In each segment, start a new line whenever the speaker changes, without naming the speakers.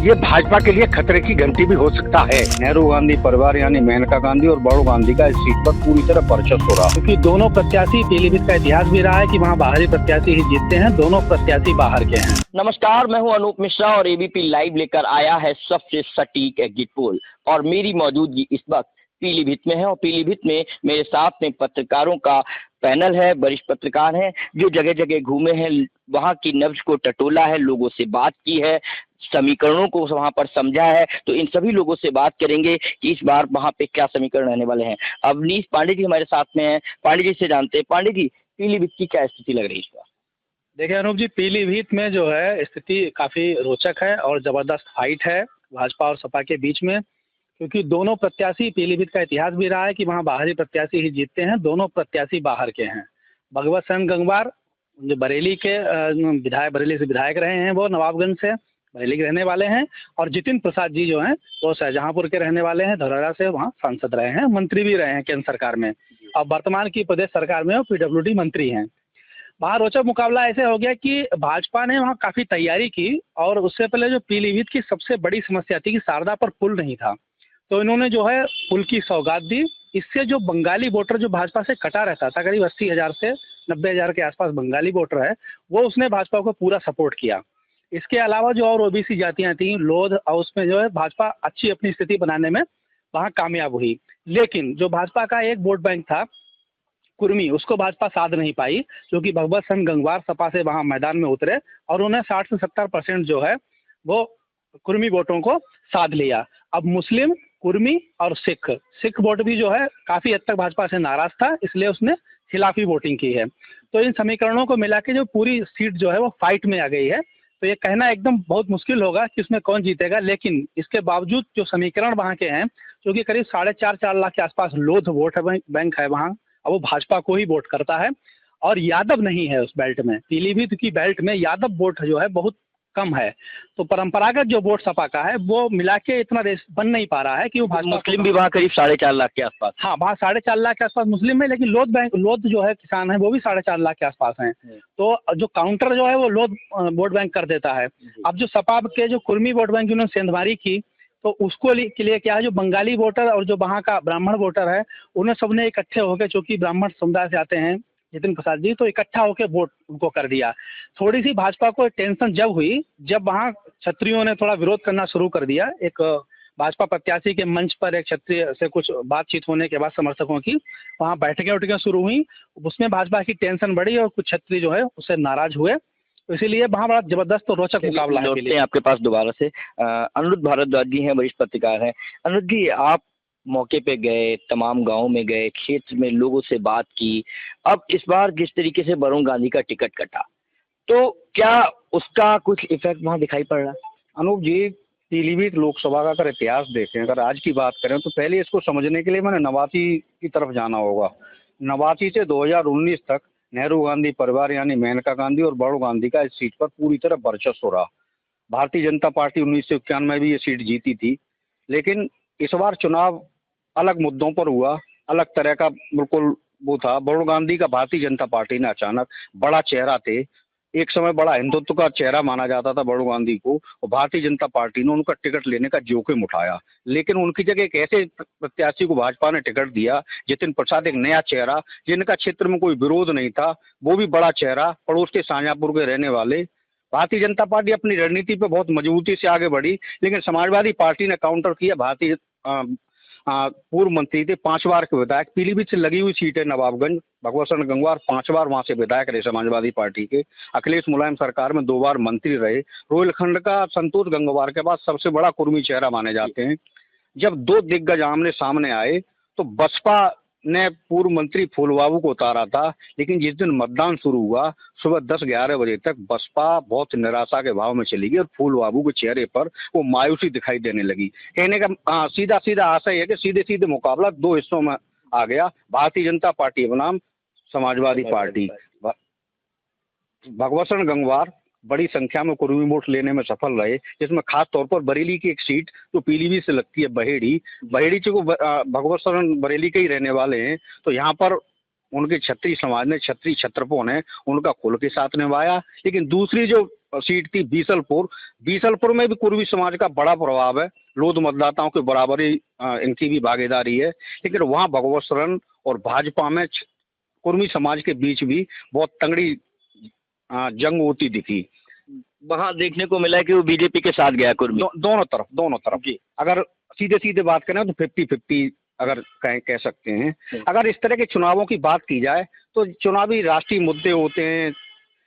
ये भाजपा के लिए खतरे की घंटी भी हो सकता है। नेहरू गांधी परिवार यानी मेनका गांधी और बड़ू गांधी का इस सीट पर पूरी तरह वर्चस्व रहा, क्योंकि दोनों प्रत्याशी, पीलीभीत का इतिहास भी रहा है कि वहाँ बाहरी प्रत्याशी ही जीतते हैं। दोनों प्रत्याशी बाहर के हैं।
नमस्कार, मैं हूं अनूप मिश्रा और एबीपी लाइव लेकर आया है सबसे सटीक एग्जिट पोल। और मेरी मौजूदगी इस वक्त पीलीभीत में है और पीलीभीत में मेरे साथ में पत्रकारों का पैनल है, वरिष्ठ पत्रकार हैं जो जगह जगह घूमे हैं, वहां की नब्ज को टटोला है, लोगों से बात की है, समीकरणों को वहां पर समझा है। तो इन सभी लोगों से बात करेंगे कि इस बार वहां पे क्या समीकरण रहने वाले हैं। अवनीश पांडे जी हमारे साथ में हैं। पांडे जी से जानते हैं, पांडे जी पीलीभीत की क्या स्थिति लग रही है इस बार?
देखिए अनूप जी, पीलीभीत में जो है स्थिति काफी रोचक है और जबरदस्त फाइट है भाजपा और सपा के बीच में, क्योंकि दोनों प्रत्याशी, पीलीभीत का इतिहास भी रहा है कि वहाँ बाहरी प्रत्याशी ही जीतते हैं। दोनों प्रत्याशी बाहर के हैं। भगवत सिंह गंगवार जो बरेली के विधायक, बरेली से विधायक रहे हैं, वो नवाबगंज से बरेली के रहने वाले हैं। और जितिन प्रसाद जी जो हैं वो शाहजहांपुर के रहने वाले हैं, धौरहरा से वहाँ सांसद रहे हैं, मंत्री भी रहे हैं केंद्र सरकार में, और वर्तमान की प्रदेश सरकार में वो पीडब्ल्यूडी मंत्री हैं। वहाँ रोचक मुकाबला ऐसे हो गया कि भाजपा ने वहाँ काफी तैयारी की, और उससे पहले जो पीलीभीत की सबसे बड़ी समस्या थी कि शारदा पर पुल नहीं था, तो इन्होंने जो है पुल की सौगात दी। इससे जो बंगाली वोटर जो भाजपा से कटा रहता था, करीब 80,000 से 90,000 के आसपास बंगाली वोटर है, वो उसने भाजपा को पूरा सपोर्ट किया। इसके अलावा जो और ओबीसी जातियां थी, लोध, और उसमें जो है भाजपा अच्छी अपनी स्थिति बनाने में वहाँ कामयाब हुई। लेकिन जो भाजपा का एक वोट बैंक था कुर्मी, उसको भाजपा साध नहीं पाई, क्योंकि भगवत सिंह गंगवार सपा से वहाँ मैदान में उतरे और उन्हें 60 से 70% जो है वो कुर्मी वोटों को साध लिया। अब मुस्लिम, कुर्मी और सिख वोट भी जो है काफी हद तक भाजपा से नाराज था, इसलिए उसने खिलाफी वोटिंग की है। तो इन समीकरणों को मिला के जो पूरी सीट जो है वो फाइट में आ गई है। तो ये कहना एकदम बहुत मुश्किल होगा कि उसमें कौन जीतेगा, लेकिन इसके बावजूद जो समीकरण वहाँ के हैं, क्योंकि करीब 4.5 लाख के आसपास लोध वोट बैंक है वहाँ, अब वो भाजपा को ही वोट करता है। और यादव नहीं है उस बेल्ट में, पीलीभीत की बेल्ट में यादव वोट जो है बहुत कम है। तो परंपरागत जो वोट सपा का है वो मिला के इतना रेस बन नहीं पा रहा है कि वो भाजपा।
मुस्लिम भी वहाँ करीब 4.5 लाख के आसपास।
हाँ, वहाँ 4.5 लाख के आसपास मुस्लिम है, लेकिन लोध जो है किसान है वो भी 4.5 लाख के आसपास हैं। तो जो काउंटर जो है वो लोध वोट बैंक कर देता है। अब जो सपा के जो कुर्मी वोट बैंक उन्होंने सेंधमारी की, तो उसको के लिए क्या है, जो बंगाली वोटर और जो वहाँ का ब्राह्मण वोटर है, उन्हें सबने इकट्ठे होकर, चूंकि ब्राह्मण समुदाय से आते हैं जितिन प्रसाद जी, तो इकट्ठा होकर वोट उनको कर दिया। थोड़ी सी भाजपा को टेंशन जब हुई, जब वहाँ क्षत्रियों ने थोड़ा विरोध करना शुरू कर दिया। एक भाजपा प्रत्याशी के मंच पर एक क्षत्रिय से कुछ बातचीत होने के बाद समर्थकों की वहाँ बैठकें उठकें शुरू हुई, उसमें भाजपा की टेंशन बढ़ी और कुछ क्षत्रिय जो है उससे नाराज हुए। तो इसीलिए वहाँ बड़ा जबरदस्त और रोचक मुकाबला है।
आपके पास दोबारा से अनिरुद्ध भारद्वाज जी हैं, वरिष्ठ पत्रकार हैं। अनिरुद्ध जी, आप मौके पे गए, तमाम गांव में गए, क्षेत्र में लोगों से बात की। अब इस बार जिस तरीके से वरुण गांधी का टिकट कटा, तो क्या उसका कुछ इफेक्ट वहाँ दिखाई पड़ रहा?
अनूप जी, पीलीभीत लोकसभा का अगर इतिहास देखें, अगर आज की बात करें, तो पहले इसको समझने के लिए मैंने नवासी की तरफ जाना होगा। नवासी से 2019 तक नेहरू गांधी परिवार यानी मेनका गांधी और बड़ू गांधी का इस सीट पर पूरी तरह वर्चस्व रहा। भारतीय जनता पार्टी 1991 में भी ये सीट जीती थी, लेकिन इस बार चुनाव अलग मुद्दों पर हुआ, अलग तरह का बिल्कुल वो था। बड़ू गांधी का भारतीय जनता पार्टी ने अचानक, बड़ा चेहरा थे, एक समय बड़ा हिंदुत्व का चेहरा माना जाता था बड़ू गांधी को, और भारतीय जनता पार्टी ने उनका टिकट लेने का जोखिम उठाया। लेकिन उनकी जगह एक ऐसे प्रत्याशी को भाजपा ने टिकट दिया, जितिन प्रसाद, एक नया चेहरा, जिनका क्षेत्र में कोई विरोध नहीं था, वो भी बड़ा चेहरा, पड़ोस के शाहजहांपुर के रहने वाले। भारतीय जनता पार्टी अपनी रणनीति पे बहुत मजबूती से आगे बढ़ी, लेकिन समाजवादी पार्टी ने काउंटर किया। भारतीय पूर्व मंत्री थे, 5 बार के विधायक, पीलीभीत से लगी हुई सीट है नवाबगंज, भगवत सिंह गंगवार 5 बार वहां से विधायक रहे समाजवादी पार्टी के। अखिलेश मुलायम सरकार में 2 बार मंत्री रहे। रोहिलखंड का संतोष गंगवार के बाद सबसे बड़ा कुर्मी चेहरा माने जाते हैं। जब 2 दिग्गज आमने सामने आए, तो बसपा ने पूर्व मंत्री फूलबाबू को उतारा था, लेकिन जिस दिन मतदान शुरू हुआ, सुबह 10-11 बजे तक बसपा बहुत निराशा के भाव में चली गई और फूलबाबू के चेहरे पर वो मायूसी दिखाई देने लगी। कहने का सीधा सीधा आशय है कि सीधे सीधे मुकाबला 2 हिस्सों में आ गया, भारतीय जनता पार्टी बनाम समाजवादी पार्टी। भगवत सिंह गंगवार बड़ी संख्या में कुर्मी वोट लेने में सफल रहे, जिसमें खास तौर पर बरेली की एक सीट जो पीलीभीत से लगती है, बहेड़ी से को भगवत सिंह बरेली के ही रहने वाले हैं, तो यहाँ पर
उनके क्षत्रिय समाज ने, क्षत्रिय क्षत्रपों ने उनका खुल के साथ निभाया। लेकिन दूसरी जो सीट थी बीसलपुर में भी कुर्मी समाज का बड़ा प्रभाव है, लोध मतदाताओं के बराबर ही इनकी भी भागीदारी है। लेकिन वहाँ भगवत शरण और भाजपा में कुर्मी समाज के बीच भी बहुत तगड़ी जंग होती दिखी।
वहाँ देखने को मिला कि वो बीजेपी के साथ गया कुर्मी।
दोनों तरफ जी। अगर सीधे सीधे बात करें तो 50-50 अगर कह सकते हैं। अगर इस तरह के चुनावों की बात की जाए तो चुनावी राष्ट्रीय मुद्दे होते हैं,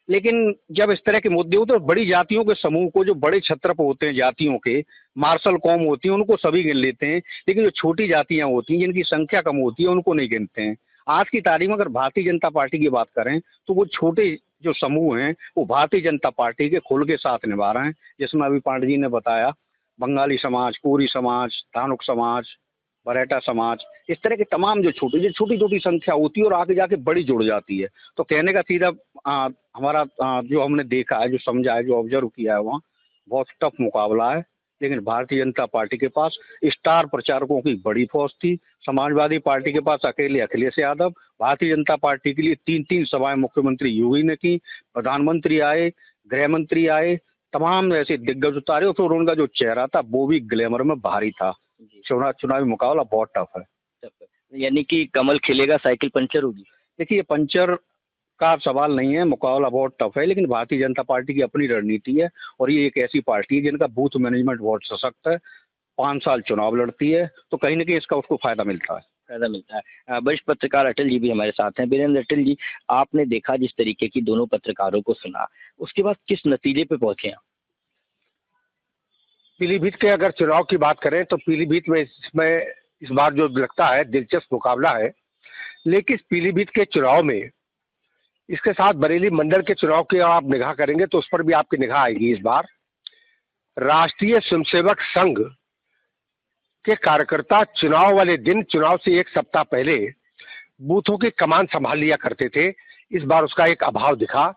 लेकिन जब इस तरह के मुद्दे होते हैं तो बड़ी जातियों के समूह को, जो बड़े छत्रप होते हैं जातियों के, मार्शल कौम होती है, उनको सभी गिन लेते हैं। लेकिन जो छोटी जातियां होती हैं जिनकी संख्या कम होती है उनको नहीं गिनते हैं। आज की तारीख में अगर भारतीय जनता पार्टी की बात करें तो वो छोटे जो समूह हैं वो भारतीय जनता पार्टी के खुल के साथ निभा रहे हैं। जिसमें अभी पांडे जी ने बताया, बंगाली समाज, कोरी समाज, धानुक समाज, बरेटा समाज, इस तरह के तमाम जो छोटी छोटी संख्या होती है और आगे जाके बड़ी जुड़ जाती है। तो कहने का सीधा हमारा जो हमने देखा है, जो समझा है, जो ऑब्जर्व किया है, वहाँ बहुत टफ मुकाबला है। लेकिन भारतीय जनता पार्टी के पास स्टार प्रचारकों की बड़ी फौज थी। समाजवादी पार्टी के पास अकेले अखिलेश यादव। भारतीय जनता पार्टी के लिए 3 सभाएं मुख्यमंत्री योगी ने की, प्रधानमंत्री आए, गृह मंत्री आए, तमाम ऐसे दिग्गज उतारे। और फिर उनका जो चेहरा था वो भी ग्लैमर में भारी था। चुनावी मुकाबला बहुत टफ है।
यानी कि कमल खिलेगा, साइकिल पंचर होगी।
देखिए, ये पंचर का सवाल नहीं है, मुकाबला बहुत टफ है। लेकिन भारतीय जनता पार्टी की अपनी रणनीति है और ये एक ऐसी पार्टी है जिनका बूथ मैनेजमेंट बहुत सशक्त है। 5 साल चुनाव लड़ती है, तो कहीं ना कहीं इसका उसको फायदा मिलता है।
वरिष्ठ पत्रकार अटल जी भी हमारे साथ हैं। वीरेंद्र, अटल जी, आपने देखा जिस तरीके की दोनों पत्रकारों को सुना, उसके बाद किस नतीजे पे पहुंचे हैं?
पीलीभीत के अगर चुनाव की बात करें तो पीलीभीत में इस बार जो लगता है दिलचस्प मुकाबला है। लेकिन पीलीभीत के चुनाव में इसके साथ बरेली मंडल के चुनाव की आप निगाह करेंगे तो उस पर भी आपकी निगाह आएगी। इस बार राष्ट्रीय स्वयंसेवक संघ के कार्यकर्ता चुनाव वाले दिन, चुनाव से 1 सप्ताह पहले बूथों की कमान संभाल लिया करते थे। इस बार उसका एक अभाव दिखा।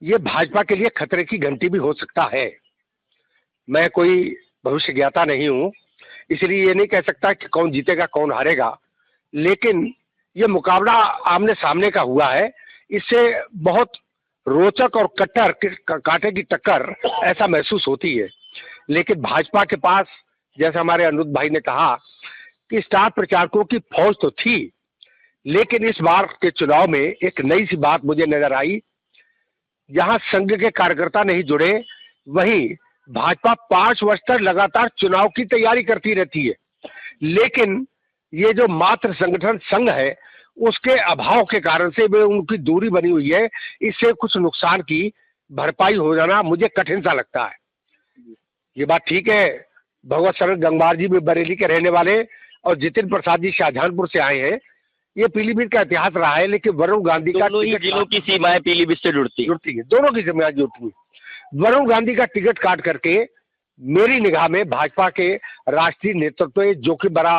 ये भाजपा के लिए खतरे की घंटी भी हो सकता है। मैं कोई भविष्य ज्ञाता नहीं हूं, इसलिए ये नहीं कह सकता कि कौन जीतेगा कौन हारेगा। लेकिन ये मुकाबला आमने सामने का हुआ है, इससे बहुत रोचक और कट्टर कांटे की टक्कर ऐसा महसूस होती है। लेकिन भाजपा के पास, जैसे हमारे अनुज भाई ने कहा, कि स्टार प्रचारकों की फौज तो थी। लेकिन इस बार के चुनाव में एक नई सी बात मुझे नजर आई। जहां संघ के कार्यकर्ता नहीं जुड़े, वहीं भाजपा 5 वर्ष तक लगातार चुनाव की तैयारी करती रहती है। लेकिन ये जो मात्र संगठन संघ है, उसके अभाव के कारण से वे उनकी दूरी बनी हुई है। इससे कुछ नुकसान की भरपाई हो जाना मुझे कठिन सा लगता है। ये बात ठीक है, भगवत शरण गंगवार जी भी बरेली के रहने वाले और जितिन प्रसाद जी शाहजहांपुर से आए हैं। ये पीलीभीत का इतिहास रहा है। लेकिन वरुण गांधी का
जिलों की सीमाएं पीलीभीत से जुड़ती
है, दोनों की सीमाएं जुड़ती है। वरुण गांधी का टिकट काट करके मेरी निगाह में भाजपा के राष्ट्रीय नेतृत्व ने जो कि बड़ा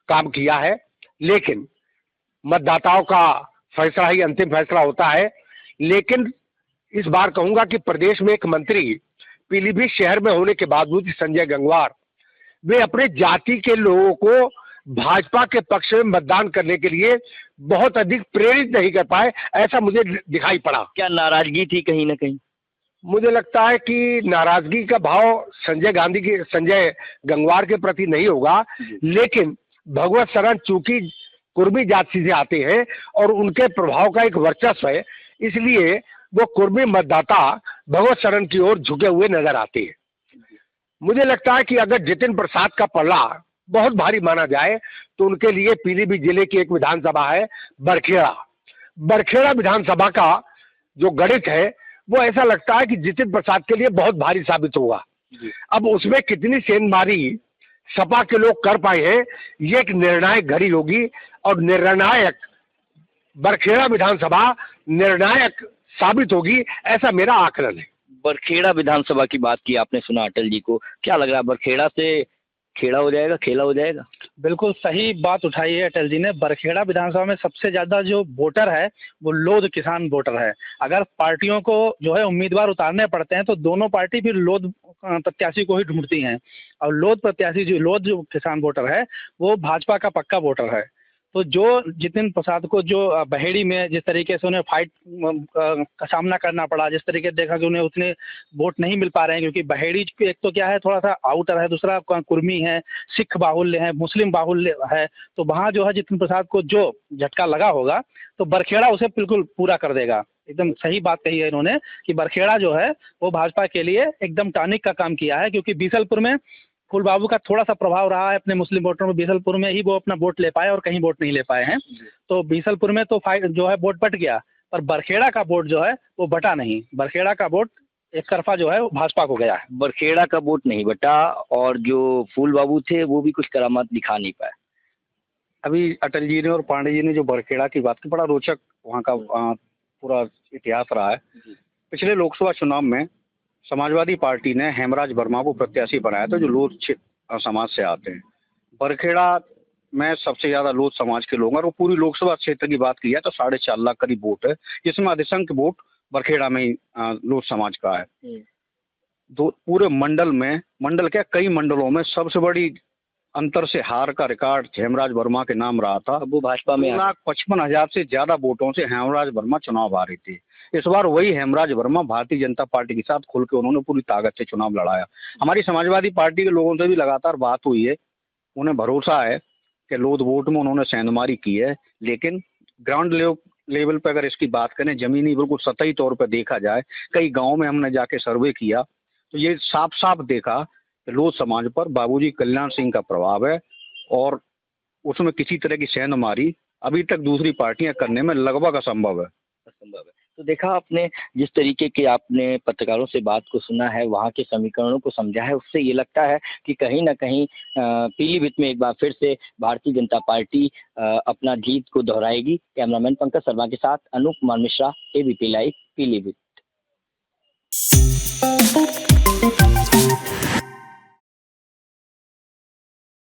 काम किया है। लेकिन मतदाताओं का फैसला ही अंतिम फैसला होता है। लेकिन इस बार कहूंगा कि प्रदेश में एक मंत्री पीलीभीत शहर में होने के बावजूद संजय गंगवार, वे अपने जाति के लोगों को भाजपा के पक्ष में मतदान करने के लिए बहुत अधिक प्रेरित नहीं कर पाए, ऐसा मुझे दिखाई पड़ा।
क्या नाराजगी थी कहीं ना कहीं?
मुझे लगता है कि नाराजगी का भाव संजय गंगवार के प्रति नहीं होगा। लेकिन भगवत शरण चूंकि कुर्मी जाति से आते हैं और उनके प्रभाव का एक वर्चस्व है, इसलिए वो कुर्मी मतदाता भगवत शरण की ओर झुके हुए नजर आते हैं। मुझे लगता है कि अगर जितिन प्रसाद का पल्ला बहुत भारी माना जाए तो उनके लिए पीलीभीत जिले की एक विधानसभा है बरखेड़ा विधानसभा का जो गणित है वो ऐसा लगता है कि जितिन प्रसाद के लिए बहुत भारी साबित होगा। अब उसमें कितनी सेंधमारी सपा के लोग कर पाए हैं, ये एक निर्णायक घड़ी होगी। और निर्णायक बरखेड़ा विधानसभा निर्णायक साबित होगी, ऐसा मेरा आकलन है।
बरखेड़ा विधानसभा की बात की आपने, सुना अटल जी को, क्या लग रहा है बरखेड़ा से खेड़ा हो जाएगा, खेला हो जाएगा?
बिल्कुल सही बात उठाई है अटल जी ने। बरखेड़ा विधानसभा में सबसे ज्यादा जो वोटर है वो लोध किसान वोटर है। अगर पार्टियों को जो है उम्मीदवार उतारने पड़ते हैं तो दोनों पार्टी फिर लोध प्रत्याशी को ही ढूंढती हैं। और लोध प्रत्याशी जो किसान वोटर है वो भाजपा का पक्का वोटर है। तो जो जितिन प्रसाद को जो बहेड़ी में जिस तरीके से उन्हें फाइट का सामना करना पड़ा, जिस तरीके से देखा कि उन्हें उतने वोट नहीं मिल पा रहे हैं, क्योंकि बहेड़ी एक तो क्या है, थोड़ा सा आउटर है, दूसरा कुर्मी है, सिख बाहुल्य है, मुस्लिम बाहुल्य है, तो वहाँ जो है जितिन प्रसाद को जो झटका लगा होगा तो बरखेड़ा उसे बिल्कुल पूरा कर देगा। एकदम सही बात कही है इन्होंने कि बरखेड़ा जो है वो भाजपा के लिए एकदम टॉनिक का काम किया है, क्योंकि बीसलपुर में फूल बाबू का थोड़ा सा प्रभाव रहा है अपने मुस्लिम वोटरों में। बीसलपुर में ही वो अपना वोट ले पाए और कहीं वोट नहीं ले पाए हैं। तो बीसलपुर में तो फाइट जो है वोट बट गया, पर बरखेड़ा का वोट जो है वो बटा नहीं। बरखेड़ा का वोट एक तरफा जो है वो भाजपा को गया है।
बरखेड़ा का वोट नहीं बटा और जो फूल बाबू थे वो भी कुछ करामात दिखा नहीं पाए।
अभी अटल जी ने और पांडे जी ने जो बरखेड़ा की बात की, बड़ा रोचक वहाँ का पूरा इतिहास रहा है। पिछले लोकसभा चुनाव में समाजवादी पार्टी ने हेमराज वर्मा को प्रत्याशी बनाया था, जो लोध समाज से आते हैं। बरखेड़ा में सबसे ज्यादा लोध समाज के लोग हैं, और पूरी लोकसभा क्षेत्र की बात की है तो 4.5 लाख करीब वोट है, जिसमें अधिसंख्य वोट बरखेड़ा में ही लोध समाज का है। पूरे मंडल क्या कई मंडलों में सबसे बड़ी अंतर से हार का रिकॉर्ड हेमराज वर्मा के नाम रहा था।
वो भाजपा में
2,55,000 से ज्यादा वोटों से हेमराज वर्मा चुनाव हारे थे। इस बार वही हेमराज वर्मा भारतीय जनता पार्टी के साथ खुल के उन्होंने पूरी ताकत से चुनाव लड़ाया। हमारी समाजवादी पार्टी के लोगों से भी लगातार बात हुई है, उन्हें भरोसा है कि लोध वोट में उन्होंने सेंधमारी की है, लेकिन ग्राउंड लेवल पर अगर इसकी बात करें, जमीनी बिल्कुल सतही तौर पर देखा जाए, कई गाँव में हमने जाके सर्वे किया तो ये साफ साफ देखा कि लोध समाज पर बाबूजी कल्याण सिंह का प्रभाव है, और उसमें किसी तरह की सेंधमारी अभी तक दूसरी पार्टियां करने में लगभग असंभव है।
तो देखा आपने जिस तरीके के आपने पत्रकारों से बात को सुना है, वहाँ के समीकरणों को समझा है, उससे ये लगता है कि कहीं ना कहीं पीलीभीत में एक बार फिर से भारतीय जनता पार्टी अपना जीत को दोहराएगी। कैमरामैन पंकज शर्मा के साथ अनूप कुमार मिश्रा, एबीपी लाइव, पीलीभीत।